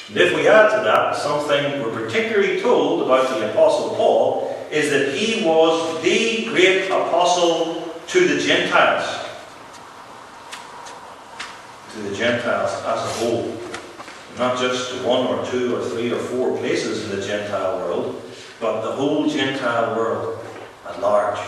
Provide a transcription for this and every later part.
And if we add to that, something we're particularly told about the Apostle Paul is that he was the great apostle to the Gentiles. To the Gentiles as a whole. Not just to 1 or 2 or 3 or 4 places in the Gentile world, but the whole Gentile world at large.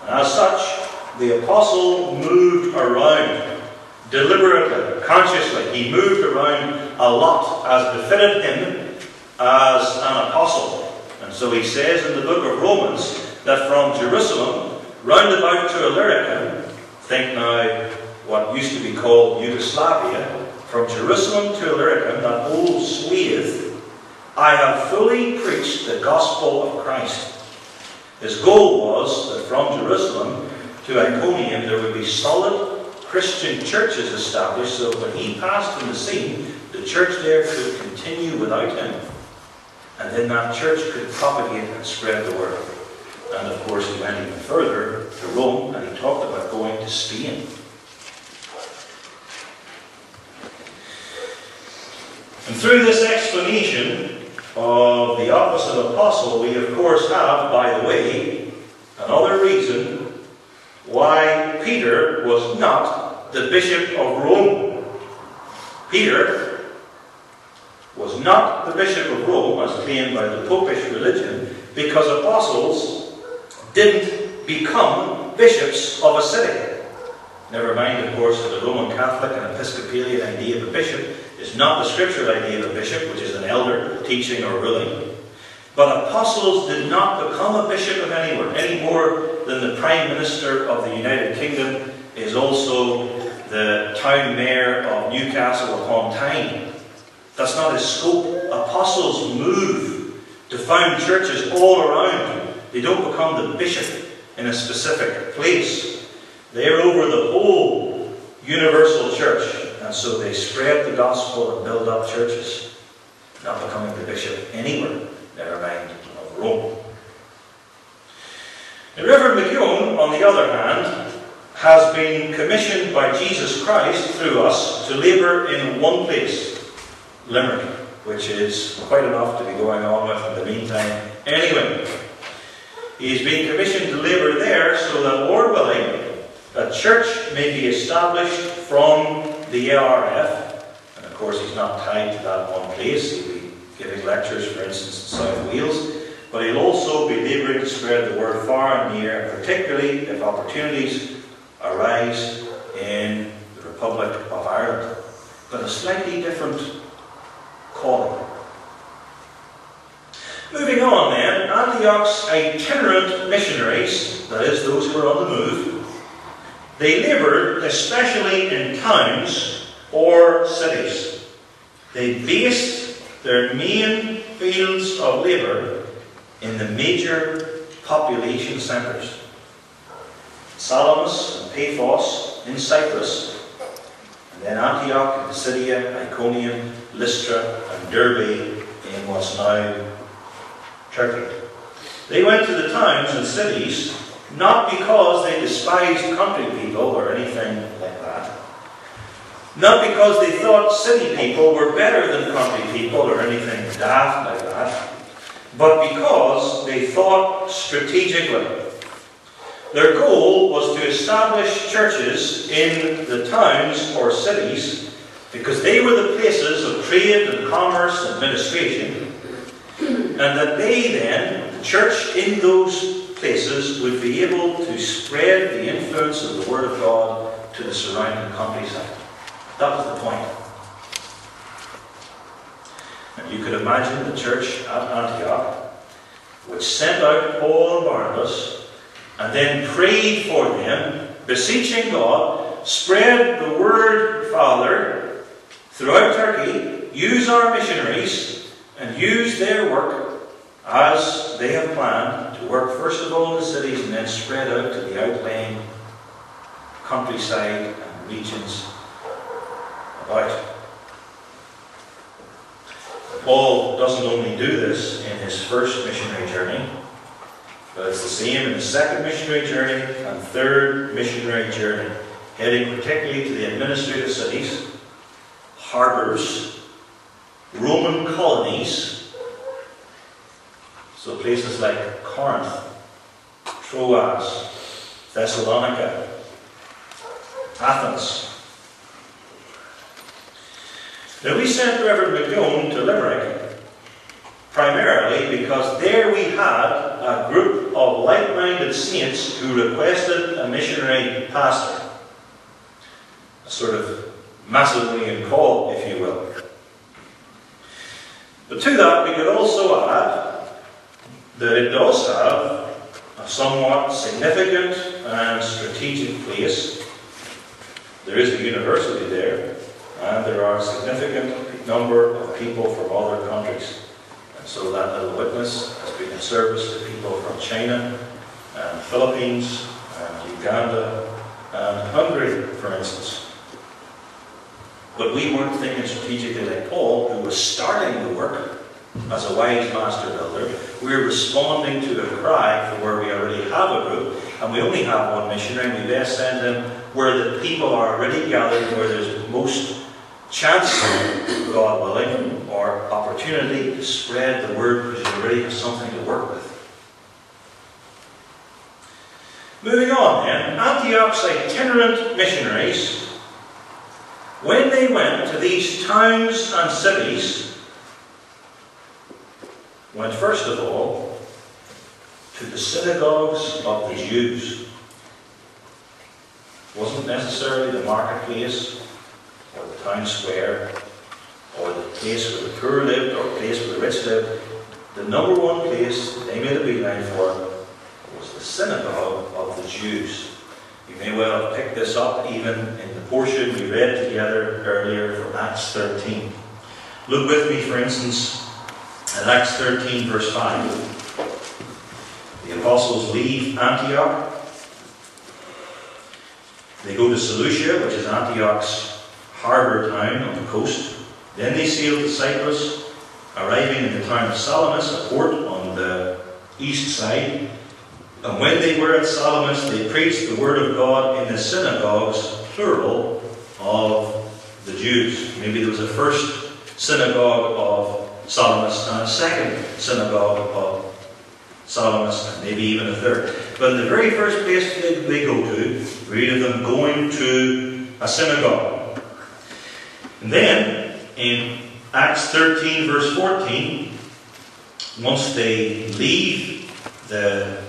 And as such, the apostle moved around deliberately, consciously. He moved around a lot as befitted him as an apostle. And so he says in the book of Romans that from Jerusalem round about to Illyricum, think now what used to be called Yugoslavia, from Jerusalem to Illyricum, that old swathe, I have fully preached the gospel of Christ. His goal was that from Jerusalem to Iconium there would be solid Christian churches established, so when he passed from the scene, the church there could continue without him. And then that church could propagate and spread the word. And of course he went even further to Rome, and he talked about going to Spain. And through this explanation of the office of apostle, we of course have, by the way, another reason why Peter was not the Bishop of Rome. Peter was not the Bishop of Rome, as claimed by the Popish religion, because apostles didn't become bishops of a city. Never mind, of course, that the Roman Catholic and Episcopalian idea of a bishop is not the scriptural idea of a bishop, which is an elder teaching or ruling. But apostles did not become a bishop of anywhere, any more than the Prime Minister of the United Kingdom is also the town mayor of Newcastle upon Tyne. That's not his scope. Apostles move to found churches all around. They don't become the bishop in a specific place. They're over the whole universal church. And so they spread the gospel and build up churches, not becoming the bishop anywhere, never mind of Rome. The Reverend McKeown, on the other hand, has been commissioned by Jesus Christ through us to labour in one place, Limerick, which is quite enough to be going on with in the meantime anyway. He's been commissioned to labour there so that, Lord willing, a church may be established from the ARF, and of course he's not tied to that one place. He'll be giving lectures, for instance, in South Wales, but he'll also be labouring to spread the word far and near, particularly if opportunities arise in the Republic of Ireland. But a slightly different calling. Moving on then, Antioch's itinerant missionaries, that is, those who are on the move, they laboured especially in towns or cities. They based their main fields of labour in the major population centres. Salamis and Paphos in Cyprus, and then Antioch in Pisidia, Iconium, Lystra and Derbe in what's now Turkey. They went to the towns and cities not because they despised country people or anything like that. Not because they thought city people were better than country people or anything daft like that. But because they thought strategically. Their goal was to establish churches in the towns or cities because they were the places of trade and commerce and administration. And that they then, the church in those places, would be able to spread the influence of the Word of God to the surrounding countryside. That was the point. And you could imagine the church at Antioch, which sent out Paul and Barnabas, and then prayed for them, beseeching God, spread the Word, Father, throughout Turkey, use our missionaries, and use their work as they have planned to work first of all in the cities and then spread out to the outlying countryside and regions about. Paul doesn't only do this in his first missionary journey, but it's the same in the second missionary journey and third missionary journey, heading particularly to the administrative cities, harbours, Roman colonies, so places like Corinth, Troas, Thessalonica, Athens. Now we sent Reverend McGowan to Limerick primarily because there we had a group of like-minded saints who requested a missionary pastor. A sort of Macedonian call, if you will. But to that we could also add that it does have a somewhat significant and strategic place. There is a university there, and there are a significant number of people from other countries. And so that little witness has been in service to people from China, and Philippines, and Uganda, and Hungary, for instance. But we weren't thinking strategically like Paul, who was starting the work as a wise master builder. We're responding to a cry for where we already have a group, and we only have one missionary, and we best send him where the people are already gathered, where there's most chance, God willing, or opportunity to spread the word, because you already have something to work with. Moving on then, Antioch's itinerant missionaries, when they went to these towns and cities, went first of all to the synagogues of the Jews. It wasn't necessarily the marketplace, or the town square, or the place where the poor lived, or the place where the rich lived. The number one place they made a beeline for was the synagogue of the Jews. You may well have picked this up even in the portion we read together earlier from Acts 13. Look with me, for instance, at Acts 13, verse 5. The apostles leave Antioch. They go to Seleucia, which is Antioch's harbour town on the coast. Then they sail to Cyprus, arriving in the town of Salamis, a port on the east side. And when they were at Salamis, they preached the word of God in the synagogues, plural, of the Jews. Maybe there was a first synagogue of Salamis and a second synagogue of Salamis, and maybe even a third. But in the very first place they go to, we read of them going to a synagogue. And then, in Acts 13, verse 14, once they leave the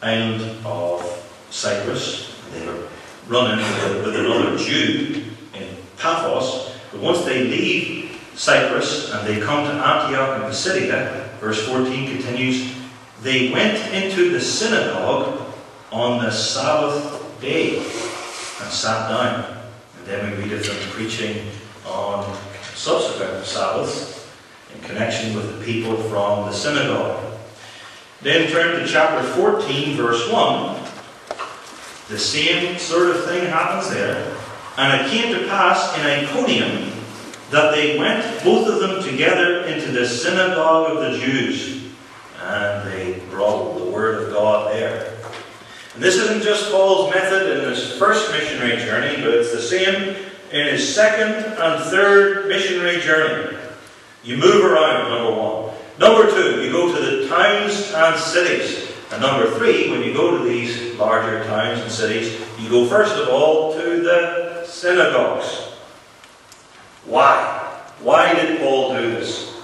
island of Cyprus, they were running with another Jew in Paphos, but once they leave Cyprus and they come to Antioch in Pisidia, verse 14 continues, they went into the synagogue on the Sabbath day and sat down. And then we read of them preaching on subsequent Sabbaths in connection with the people from the synagogue. Then turn to chapter 14, verse 1. The same sort of thing happens there. And it came to pass in Iconium that they went, both of them together, into the synagogue of the Jews. And they brought the word of God there. And this isn't just Paul's method in his first missionary journey, but it's the same in his second and third missionary journey. You move around, number one. Number two, you go to the towns and cities. And number three, when you go to these larger towns and cities, you go first of all to the synagogues. Why? Why did Paul do this?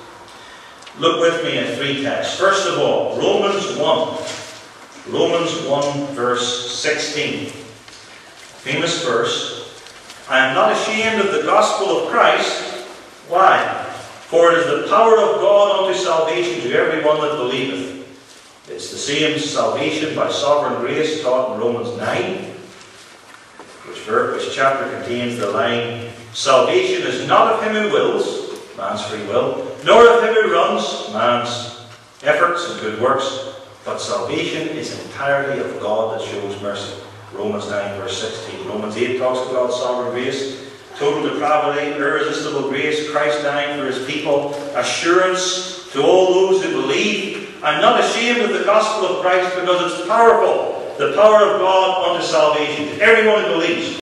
Look with me at three texts. First of all, Romans 1. Romans 1, verse 16. Famous verse. I am not ashamed of the gospel of Christ. Why? For it is the power of God unto salvation to everyone that believeth. It's the same salvation by sovereign grace taught in Romans 9, which chapter contains the line, salvation is not of him who wills, man's free will, nor of him who runs, man's efforts and good works, but salvation is entirely of God that shows mercy. Romans 9, verse 16. Romans 8 talks about sovereign grace, total depravity, irresistible grace, Christ dying for his people, assurance to all those who believe. I'm not ashamed of the gospel of Christ because it's powerful. The power of God unto salvation to everyone who believes.